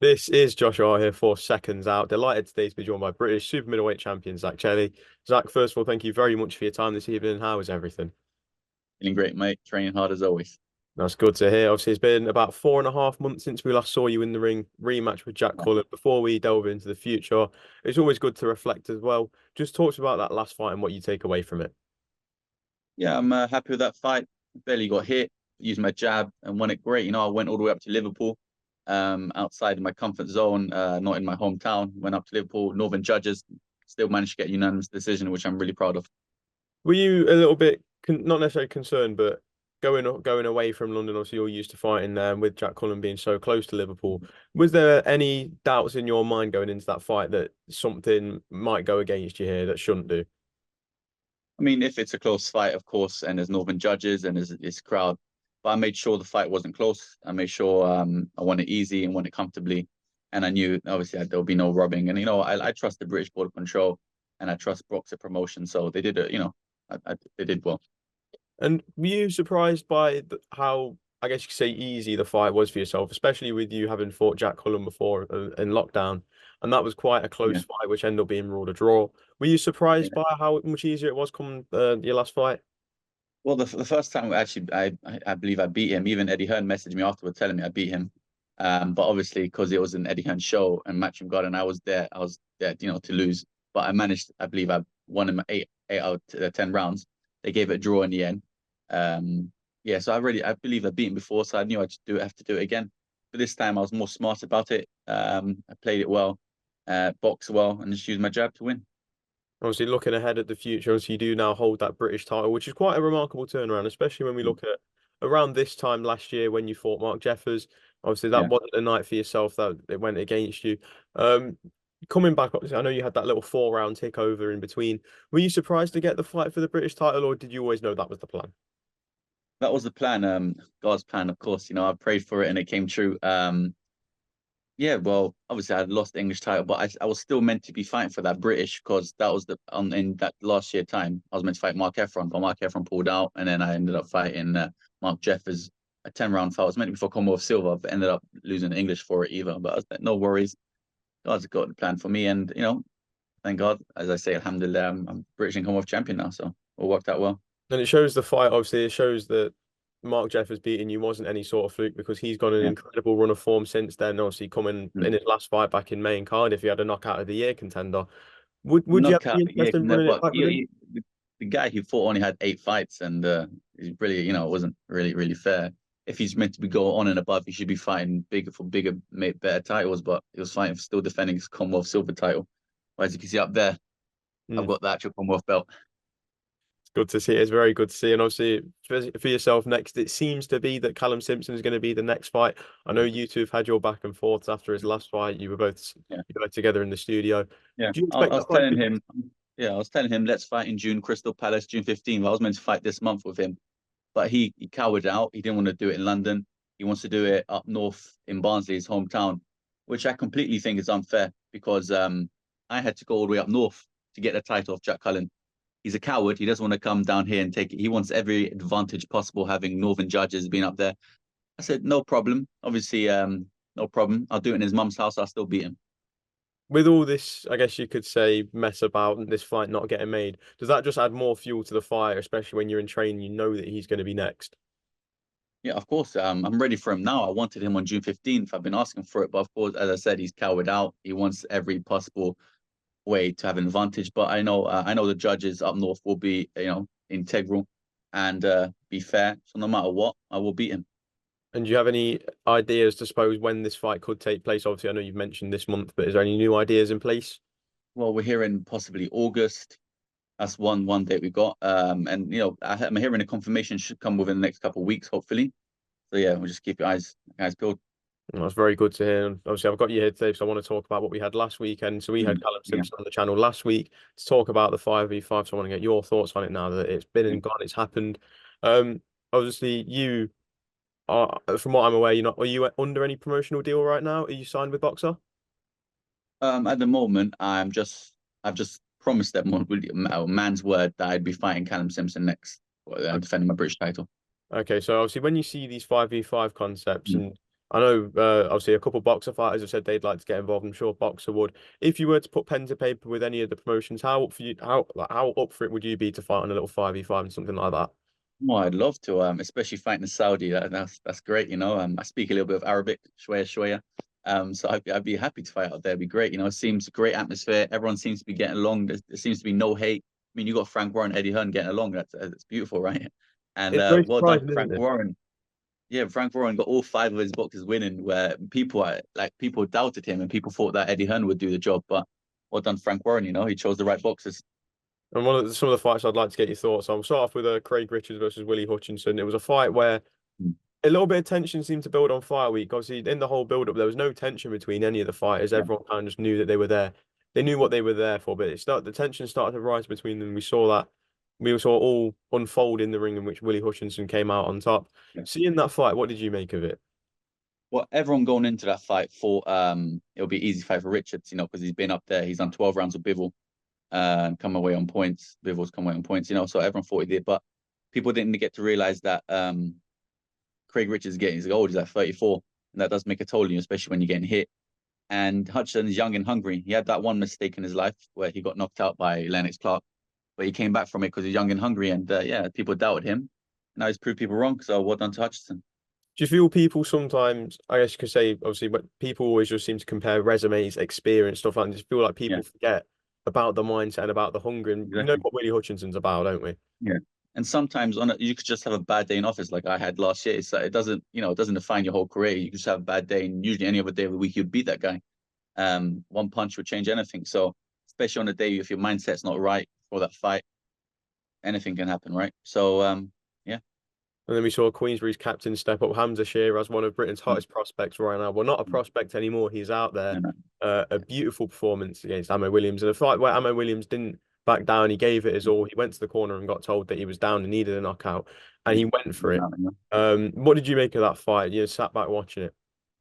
This is Josh Hart here for Seconds Out. Delighted today to be joined by British super middleweight champion Zak Chelli. Zak, first of all, thank you very much for your time this evening. How is everything? Feeling great, mate. Training hard as always. That's good to hear. Obviously, it's been about 4.5 months since we last saw you in the ring rematch with Jack Yeah, Cullen. Before we delve into the future, it's always good to reflect as well. Just talk to about that last fight and what you take away from it. yeah, I'm happy with that fight. Barely got hit. Used my jab and won it great. I went all the way up to Liverpool, outside of my comfort zone, not in my hometown. Went up to Liverpool. Northern judges still managed to get unanimous decision, which I'm really proud of. Were you a little bit not necessarily concerned, but going away from London? Obviously, you're used to fighting with Jack Cullen being so close to Liverpool. Was there any doubts in your mind going into that fight that something might go against you here that shouldn't do? I mean, if it's a close fight, of course, and there's Northern judges and there's this crowd, but I made sure the fight wasn't close. I made sure I won it easy and won it comfortably, and I knew obviously there'll be no rubbing. And I trust the British Border Control, and I trust Boxer Promotion, so they did it. They did well. And were you surprised by how, I guess you could say, easy the fight was for yourself, especially with you having fought Jack Cullen before in lockdown, and that was quite a close Yeah. fight, which ended up being ruled a draw. Were you surprised Yeah. by how much easier it was coming your last fight? Well, the first time actually, I believe I beat him. Even Eddie Hearn messaged me afterward telling me I beat him. But obviously, because it was an Eddie Hearn show and Matchroom Garden, I was there, to lose. But I managed. I believe I won him eight out of 10 rounds. They gave it a draw in the end. Yeah, so I believe I beat him before, so I knew I'd have to do it again. But this time, I was more smart about it. I played it well, boxed well, and just used my jab to win. Obviously, looking ahead at the future, obviously, you do now hold that British title, which is quite a remarkable turnaround, especially when we look at around this time last year when you fought Mark Jeffers. Obviously, that Yeah. wasn't a night for yourself, that it went against you. Um, Coming back, obviously, I know you had that little 4 round takeover in between. Were you surprised to get the fight for the British title, or did you always know that was the plan? That was the plan, God's plan, of course. I prayed for it and it came true. Yeah, well, obviously I had lost the English title, but I was still meant to be fighting for that British because that was the on in that last year time. I was meant to fight Mark Efron, but Mark Efron pulled out, and then I ended up fighting Mark Jeffers, a 10 round fight. I was meant to be for Commonwealth Silver, but ended up losing the English for it either. But I was like, no worries, God's got the plan for me, and thank God, as I say, Alhamdulillah, I'm British and Commonwealth champion now, so it all worked out well. And it shows the fight, obviously, it shows that Mark Jeffers beating you wasn't any sort of fluke because he's got an Yeah. incredible run of form since then. Obviously, coming Mm. in his last fight back in May in Cardiff, he had a knockout of the year contender. Would you have Knockout, any yeah, interest in running it but back with him? the guy who fought only had 8 fights, and he's really, it wasn't really fair. If he's meant to be go on and above, he should be fighting bigger for bigger, better titles. But he was fighting for still defending his Commonwealth silver title. Well, as you can see up there, I've Hmm. got the actual Commonwealth belt. It's good to see. It's very good to see. And obviously, for yourself next, it seems to be that Callum Simpson is going to be the next fight. I know you two have had your back and forths after his last fight. Yeah, You were together in the studio. yeah. Do you I expect was that fight to telling be? him, yeah, I was telling him, let's fight in June, Crystal Palace, June 15th. I was meant to fight this month with him, but he cowered out. He didn't want to do it in London. He wants to do it up north in Barnsley, his hometown, which I completely think is unfair because I had to go all the way up north to get the title of Jack Cullen. He's a coward. He doesn't want to come down here and take it. He wants every advantage possible, having northern judges being up there. I said, no problem. Obviously, no problem. I'll do it in his mum's house. I'll still beat him. With all this, I guess you could say, mess about and this fight not getting made, does that just add more fuel to the fire, especially when you're in training, you know that he's going to be next? Yeah, of course. I'm ready for him now. I wanted him on June 15th. I've been asking for it, but of course, as I said, he's cowered out. He wants every possible way to have an advantage. But I know the judges up north will be, integral and be fair. So no matter what, I will beat him. And do you have any ideas to suppose when this fight could take place? Obviously, I know you've mentioned this month, but is there any new ideas in place? Well, we're hearing possibly August. That's one date we got. And I'm hearing a confirmation should come within the next couple of weeks, hopefully. So yeah, we'll just keep your eyes peeled. Well, that's very good to hear. And obviously, I've got you here today, so I want to talk about what we had last weekend. So we had Callum Yeah. Simpson on the channel last week to talk about the 5v5. So I want to get your thoughts on it now that it's been and gone, it's happened. Um, Obviously, you are, from what I'm aware, are you under any promotional deal right now? Are you signed with Boxer? At the moment, I've just promised them on man's word that I'd be fighting Callum Simpson next, defending my British title. Okay, so obviously when you see these 5v5 concepts Mm. and I know, obviously, a couple boxer fighters have said they'd like to get involved. I'm sure Boxer would. If you were to put pen to paper with any of the promotions, how up for you? How up for it would you be to fight on a little 5v5 and something like that? Well, I'd love to, especially fighting a Saudi. That's great, you know. I speak a little bit of Arabic, shwaya shwaya. So I'd be happy to fight out there. It'd be great, you know. It seems a great atmosphere. Everyone seems to be getting along. There seems to be no hate. I mean, you got Frank Warren, Eddie Hearn getting along. That's beautiful, right? And It's very well done, surprising, isn't Frank it? Warren. Yeah, Frank Warren got all five of his boxes winning, where people doubted him and people thought that Eddie Hearn would do the job. But well done, Frank Warren. You know, he chose the right boxes. And some of the fights I'd like to get your thoughts on. We'll start off with Craig Richards versus Willie Hutchinson. It was a fight where Mm. a little bit of tension seemed to build on Fight Week. Obviously, in the whole build-up, there was no tension between any of the fighters. Yeah, Everyone kind of just knew that they were there. They knew what they were there for, but the tension started to rise between them. We saw all unfold in the ring in which Willie Hutchinson came out on top. yeah. Seeing that fight, what did you make of it? Well, everyone going into that fight thought it'll be an easy fight for Richards, you know, because he's been up there. He's done 12 rounds with Bivol and come away on points. Bivol's come away on points, you know, so everyone thought he did. But people didn't get to realize that Craig Richards is getting his old. He's at 34. And that does make a toll on you, especially when you're getting hit. And Hutchinson is young and hungry. He had that one mistake in his life where he got knocked out by Lennox Clark, but he came back from it because he's young and hungry. And yeah, people doubted him. Now he's proved people wrong. So well done to Hutchinson. Do you feel people sometimes, I guess you could say, obviously, but people always just seem to compare resumes, experience, stuff like that. Just feel like Yeah, people forget about the mindset and about the hunger. And we know exactly. what Willie Hutchinson's about, don't we? Yeah. And sometimes you could just have a bad day in office like I had last year. It's like, it doesn't, you know, it doesn't define your whole career. You just have a bad day, and usually any other day of the week you'd beat that guy. One punch would change anything. So especially on a day if your mindset's not right for that fight, anything can happen, right? So yeah. And then we saw Queensbury's captain step up, Hamza Sheeraz, one of Britain's Mm, hottest prospects right now. Well, not a mm, prospect anymore. He's out there. no, no, A beautiful performance against Amo Williams, and a fight where Amo Williams didn't back down. He gave it his mm, all. He went to the corner and got told that he was down and needed a knockout, and yeah, he went for it. no, no. What did you make of that fight? You sat back watching it.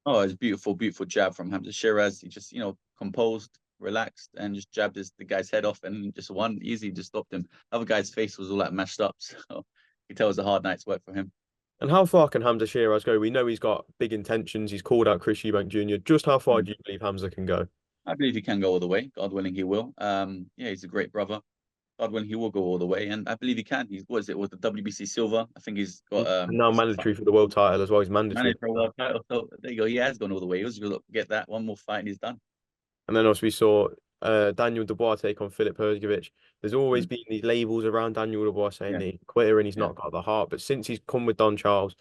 Oh, it's beautiful, beautiful jab from Hamza Shiraz. He just, you know, composed, relaxed, and just jabbed the guy's head off, and just one easy just stopped him. Other guy's face was all like mashed up, so you could tell it was a hard night's work for him. And how far can Hamza Sheeraz go? We know he's got big intentions. He's called out Chris Eubank Jr. Just how far Mm. do you believe Hamza can go? I believe he can go all the way. God willing, he will. Yeah, he's a great brother. God willing, he will go all the way, and I believe he can. He's what is it with the WBC silver? I think he's got And now mandatory for the world title as well. He's mandatory. managed for a world title. So there you go. He has gone all the way. He was going to get that one more fight, and he's done. And then also we saw Daniel Dubois take on Filip Hrgovic. There's always Mm. been these labels around Daniel Dubois saying Yeah, that he's a quitter and he's yeah, not got the heart. But since he's come with Don Charles,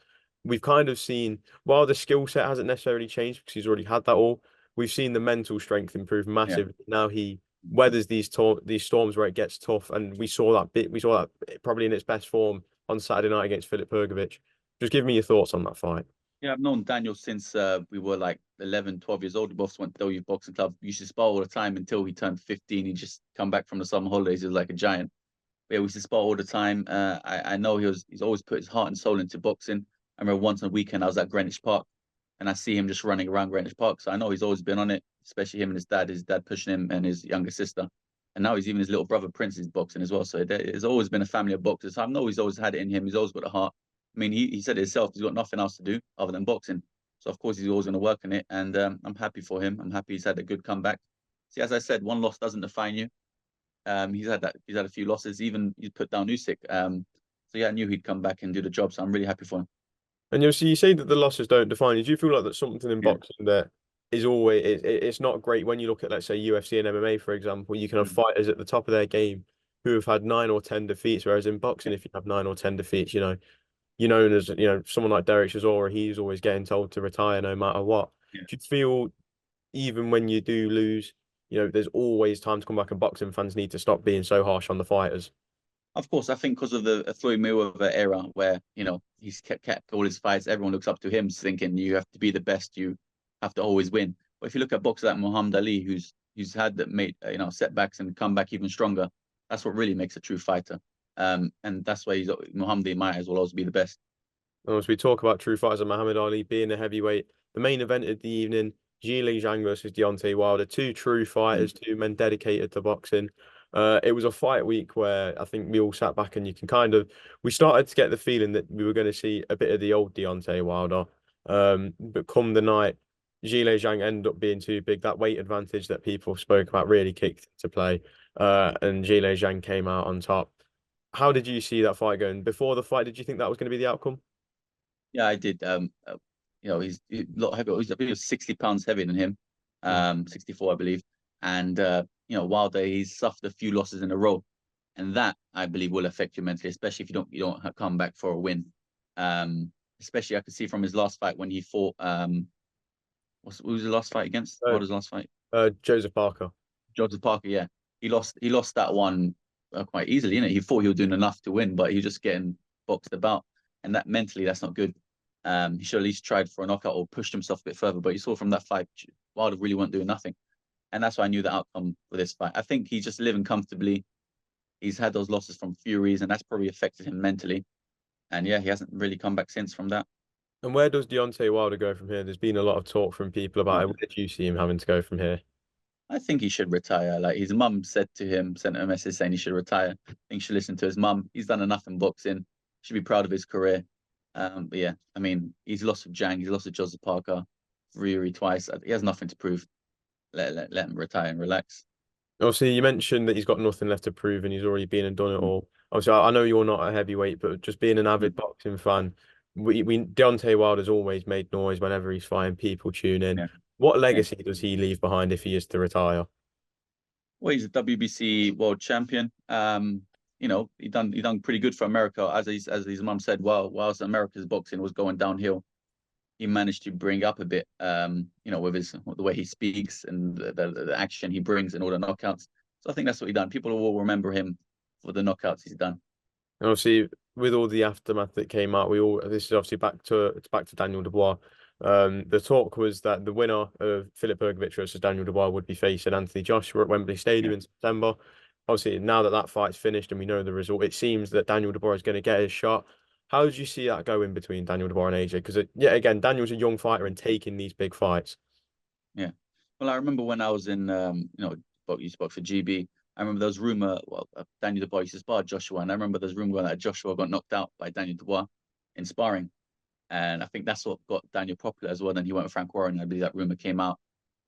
we've kind of seen, while the skill set hasn't necessarily changed because he's already had that all, we've seen the mental strength improve yeah. massively. Now he weathers these storms where it gets tough. And we saw that probably in its best form on Saturday night against Filip Hrgovic. Just give me your thoughts on that fight. Yeah, I've known Daniel since we were like 11, 12 years old. We both went to the Boxing Club. We used to spar all the time until he turned 15. He just come back from the summer holidays. He was like a giant. Yeah, we used to spar all the time. I know he's always put his heart and soul into boxing. I remember once on a weekend I was at Greenwich Park and I see him just running around Greenwich Park. So I know he's always been on it, especially him and his dad pushing him and his younger sister. And now he's even his little brother Prince is boxing as well. So there's always been a family of boxers. So I know he's always had it in him. He's always got a heart. I mean, he said it himself, he's got nothing else to do other than boxing. So of course he's always going to work on it. And I'm happy for him. I'm happy he's had a good comeback. See, as I said, one loss doesn't define you. He's had a few losses. Even he put down Usyk. So yeah, I knew he'd come back and do the job. So I'm really happy for him. And you say that the losses don't define you. Do you feel like that's something in Yeah. boxing that is always it's not great when you look at, let's say, UFC and MMA, for example, you can have Mm. fighters at the top of their game who have had 9 or 10 defeats, whereas in boxing, if you have 9 or 10 defeats, you're known as, someone like Derek Chisora, he's always getting told to retire no matter what. Yeah. Do you feel even when you do lose, there's always time to come back, and boxing fans need to stop being so harsh on the fighters? Of course, I think because of the Floyd Mayweather era, where he's kept all his fights, everyone looks up to him, thinking you have to be the best, you have to always win. But if you look at boxers like Muhammad Ali, who's had that made setbacks and come back even stronger, that's what really makes a true fighter. And that's why Muhammad Ali might as well always be the best. And as we talk about true fighters and Muhammad Ali being a heavyweight, the main event of the evening, Zhilei Zhang versus Deontay Wilder, two true Mm. fighters, two men dedicated to boxing. It was a fight week where I think we all sat back and we started to get the feeling that we were going to see a bit of the old Deontay Wilder. But come the night, Zhilei Zhang ended up being too big. That weight advantage that people spoke about really kicked into play. And Zhilei Zhang came out on top. How did you see that fight going? Before the fight, did you think that was going to be the outcome? Yeah, I did. He's a lot heavier. I think he was 60 pounds heavier than him, Mm. 64, I believe. And Wilder, he's suffered a few losses in a row, and that I believe will affect you mentally, especially if you don't come back for a win. Especially I could see from his last fight when he fought. What was the last fight against? Uh, Wilder's last fight? Joseph Parker. Joseph Parker. Yeah, he lost that one quite easily. He thought he was doing enough to win, but he was just getting boxed about, and that mentally that's not good. He should at least tried for a knockout or pushed himself a bit further. But you saw from that fight, Wilder really weren't doing nothing. And that's why I knew the outcome for this fight. I think he's just living comfortably. He's had those losses from Furies, and that's probably affected him mentally. And yeah, he hasn't really come back since from that. And where does Deontay Wilder go from here? There's been a lot of talk from people about Uh, it. Where do you see him having to go from here? I think he should retire. Like his mum said to him, sent him a message saying he should retire. I think he should listen to his mum. He's done enough in boxing. Should be proud of his career. But yeah, I mean, he's lost to Zhang. He's lost to Joseph Parker, Fury twice. He has nothing to prove. Let him retire and relax. Obviously, you mentioned that he's got nothing left to prove and he's already been and done it all. Obviously, I know you're not a heavyweight, but just being an avid boxing fan, we Deontay Wilder's always made noise whenever he's fighting. People tune in. Yeah, What yeah. legacy does he leave behind if he is to retire? Well, he's a WBC world champion. He done pretty good for America, as his mum said. Whilst America's boxing was going downhill, he managed to bring up a bit. With the way he speaks and the action he brings and all the knockouts. So I think that's what he done. People will remember him for the knockouts he's done. And obviously, with all the aftermath that came out, this is obviously back to Daniel Dubois. The talk was that the winner of Filip Hrgovic versus Daniel Dubois would be facing Anthony Joshua at Wembley Stadium Yeah. in September. Obviously, now that that fight's finished and we know the result, it seems that Daniel Dubois is going to get his shot. How did you see that going between Daniel Dubois and AJ? Because yeah, again, Daniel's a young fighter and taking these big fights. Yeah. Well, I remember when I was in, you spoke for GB. I remember there was rumor, Daniel Dubois used to spar Joshua, and I remember there's rumor that Joshua got knocked out by Daniel Dubois in sparring. And I think that's what got Daniel popular as well. Then he went with Frank Warren. I believe that rumor came out.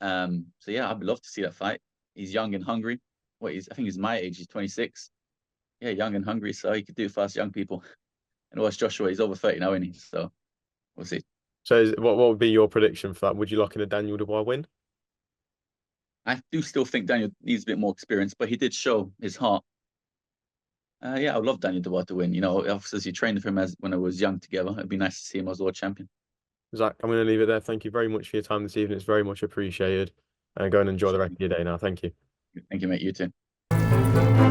So yeah, I'd love to see that fight. He's young and hungry. I think he's my age. He's 26. Yeah, young and hungry, so he could do it for us young people. And what's Joshua? He's over 30 now, isn't he? So we'll see. So, what would be your prediction for that? Would you lock in a Daniel Dubois win? I do still think Daniel needs a bit more experience, but he did show his heart. Yeah, I would love Daniel Dubois to win. Obviously, he trained with him when I was young together. It'd be nice to see him as world champion. Zach, I'm going to leave it there. Thank you very much for your time this evening. It's very much appreciated. And go and enjoy the rest of your day now. Thank you. Thank you, mate. You too.